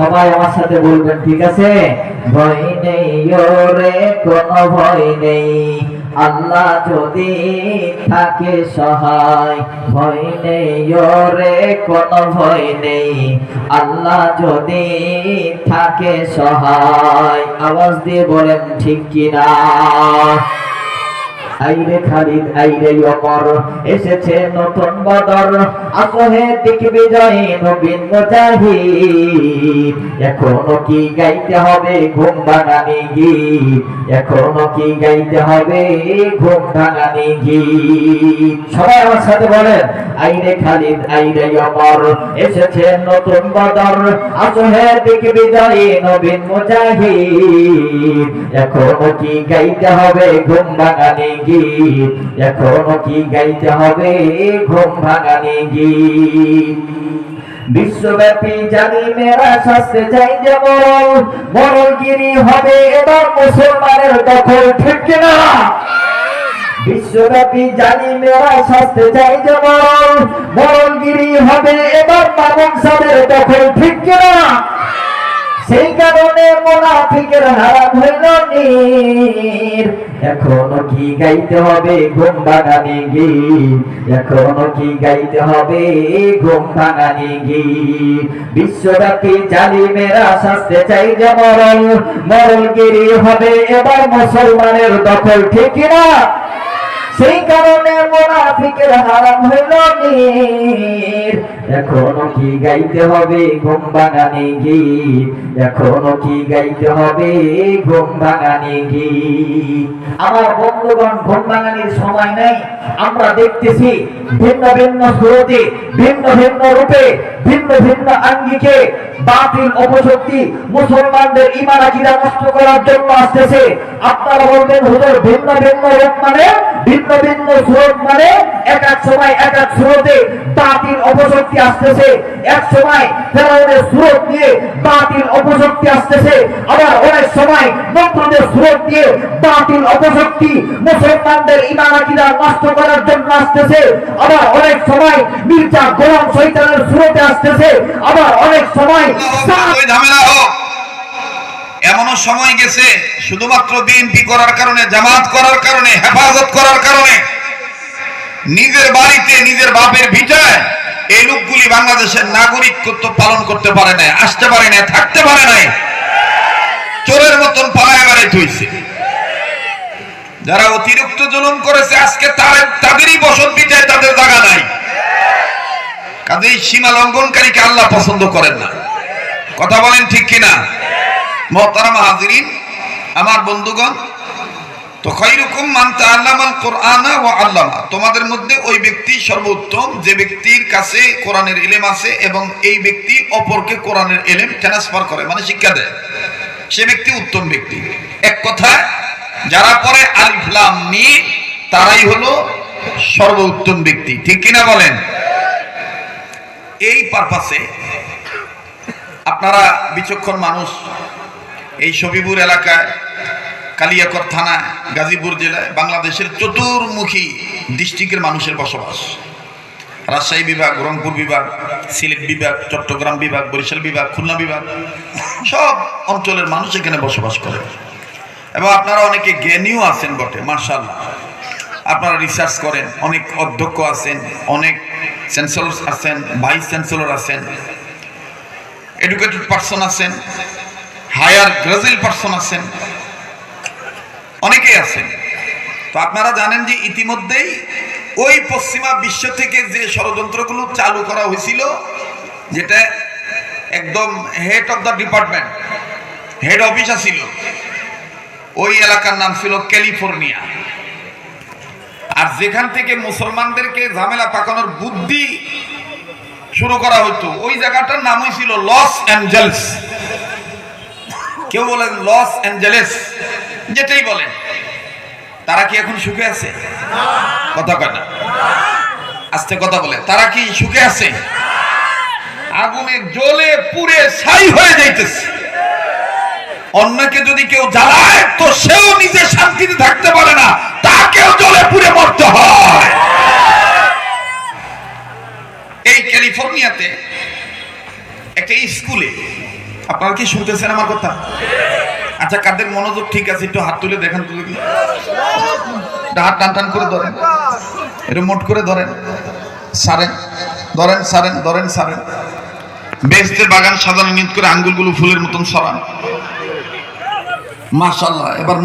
সবাই আমার সাথে বলবেন, ঠিক আছে? ভয় নেই ওরে কোনো ভয় নেই, আল্লাহ যদি থাকে সহায়। ভয় নেই ওরে কোনো ভয় নেই, আল্লাহ যদি থাকে সহায়। আওয়াজ দিয়ে বলেন ঠিক কিনা? আইরে খালিদ আইরে ওমর, এসেছে নতুন বদর, আসহে দিক বিজয় নবীন মুজাহিদ। এখনো কি গাইতে হবে ঘুম ভাঙানি গীত, এখনো কি গাইতে হবে ঘুম ভাঙানি গীত। সবাই আমার সাথে বলেন, আইরে খালিদ আইরে ওমর, এসেছে নতুন বদর, আসহে দিক বিজয় নবীন মুজাহিদ। এখনো কি গাইতে হবে ঘুম ভাঙানি গীত, এখনো কি গাইতে হবে ঘুম ভাঙানি গীত। বিশ্বব্যাপী জালিমেরা শাস্তে চাই যে মরলগিরি হবে এবার মুসলমানের দখল, ঠিক কিনা? বিশ্বব্যাপী জালিমেরা শাস্তে চাই যে মরলগিরি হবে এবার মামুন সাহেবের দখল, ঠিক কিনা? সেই কারণে মুনাফিকের হারাম হইল নীর। এখনো কি গাইতে হবে ঘুম ভাঙানি গীত, এখনো কি গাইতে হবে ঘুম ভাঙানি গীত। বিশ্বব্যাপী জালিমেরা শাস্তে চাই যে মরলগিরি হবে এবার মুসলমানের দখল, ঠিক কিনা? সেই কারণে মুনাফিকের হারাম হইল নীর। এখনো কি গাইতে হবে ঘুম ভাঙানি গীত, এখনো কি গাইতে হবে ঘুম ভাঙানি গীত। আমার বন্ধুগণ, ঘুম ভাঙানির সময় নেই। আমরা দেখতেছি ভিন্ন ভিন্ন সুরতে, ভিন্ন ভিন্ন রূপে, ভিন্ন ভিন্ন আঙ্গিকে বাতিল অপশক্তি মুসলমানদের ঈমান আকীদা নষ্ট করার জন্য আসতেছে। আপনারা বলবেন হুজুর ভিন্ন ভিন্ন রূপ মানে, ভিন্ন ভিন্ন সুরত মানে? এক এক সময় এক এক সুরতে বাতিল অপশক্তি আসতেছে। এক সময় ফেরাউনের সুরত দিয়ে বাতিল অপশক্তি আসতেছে, আবার অনেক সময় নমরুদের সুরত দিয়ে বাতিল অপশক্তি মুসলমানদের ঈমান আকীদা নষ্ট করার জন্য আসতেছে। আবার অনেক সময় মির্জা গোলাম শয়তানের সুরতে আসতেছে, আবার অনেক সময় ঝামেলা হোক। এমনও সময় গেছে শুধুমাত্র বিএনপি করার কারণে, জামাত করার কারণে, হেফাজত করার কারণে নিজের বাড়িতে নিজের বাপের ভিটায় এই লোকগুলি বাংলাদেশের নাগরিকত্ব পালন করতে পারে না, আসতে পারে না, থাকতে পারে নাই, চোরের মতন পালায় বেড়াইতে হইছে। যারা অতিরিক্ত জুলুম করেছে আজকে তাদেরই বসত ভিটায় তাদের জায়গা নাই। কাজেই সীমা লঙ্ঘনকারীকে আল্লাহ পছন্দ করেন না। কথা বলেন ঠিক কিনা? মুহতারাম হাজিরিন, আমার বন্ধুগণ, তো খায়রুকুম মান তাআল্লামাল কুরআনা ওয়া আল্লামা, তোমাদের মধ্যে ওই ব্যক্তি সর্বোত্তম যে ব্যক্তির কাছে কোরআনের ইলম আছে এবং এই ব্যক্তি অপরকে কোরআনের ইলম ট্রান্সফার করে, মানে শিক্ষা দেয়, সে ব্যক্তি উত্তম ব্যক্তি। এক কথায় যারা পড়ে আলিফ লাম মিম তারাই হলো সর্বোত্তম ব্যক্তি, ঠিক কিনা বলেন? এই পারপাসে আপনারা বিচক্ষণ মানুষ, এই সবিপুর এলাকায়, কালিয়াকর থানা, গাজীপুর জেলায় বাংলাদেশের চতুর্মুখী ডিস্ট্রিক্টের মানুষের বসবাস। রাজশাহী বিভাগ, রংপুর বিভাগ, সিলেট বিভাগ, চট্টগ্রাম বিভাগ, বরিশাল বিভাগ, খুলনা বিভাগ, সব অঞ্চলের মানুষ এখানে বসবাস করে। এবং আপনারা অনেকে জ্ঞানীও আছেন বটে, মাশাআল্লাহ। আপনারা রিসার্চ করেন, অনেক অধ্যক্ষ আছেন, অনেক চ্যান্সেলর আছেন, ভাইস চ্যান্সেলর আছেন, এডুকেটেড পারসন আছেন, হায়ার গ্রাজুয়েট পারসন আছেন, অনেকেই আছেন। তো আপনারা জানেন যে ইতিমধ্যেই ওই পশ্চিমা বিশ্ব থেকে যে ষড়যন্ত্রগুলো চালু করা হয়েছিল, যেটা একদম head of the department, head office ছিল, ওই এলাকার নাম ছিল ক্যালিফোর্নিয়া। আর যেখান থেকে মুসলমানদেরকে ঝামেলা পাকানোর বুদ্ধি শুরু করা হতো, ওই জায়গাটার নাম হয়েছিল লস অ্যাঞ্জেলস। কেউ বলেন লস অ্যাঞ্জেলেস, যেটাই বলেন। তারা কি এখন সুখে আছে? কথা কয় না, আস্তে কথা বলে। তারা কি সুখে আছে? আগুনে জ্বলে পুড়ে ছাই হয়ে যাইতেছে। অন্যকে যদি কেউ জ্বালায় তো সেও নিজে শান্তিতে থাকতে পারে না, তাকেও জ্বলে পুড়ে মরতে হয়। এই ক্যালিফোর্নিয়াতে একটা স্কুলে আপনারা কি শুনতেছেন আমার কথা? আচ্ছা, কাদের মনোযোগ ঠিক আছে একটু হাত তুলে দেখান তো দেখি। হাত টান টান করে ধরেন, এরকম মোট করে ধরেন, সারেন, ধরেন, সারেন, ধরেন, সারেন। বেহেশতের বাগান সাজানো নিয়ত করে আঙ্গুলগুলো ফুলের মতন সরান। মাশাআল্লাহ। এবার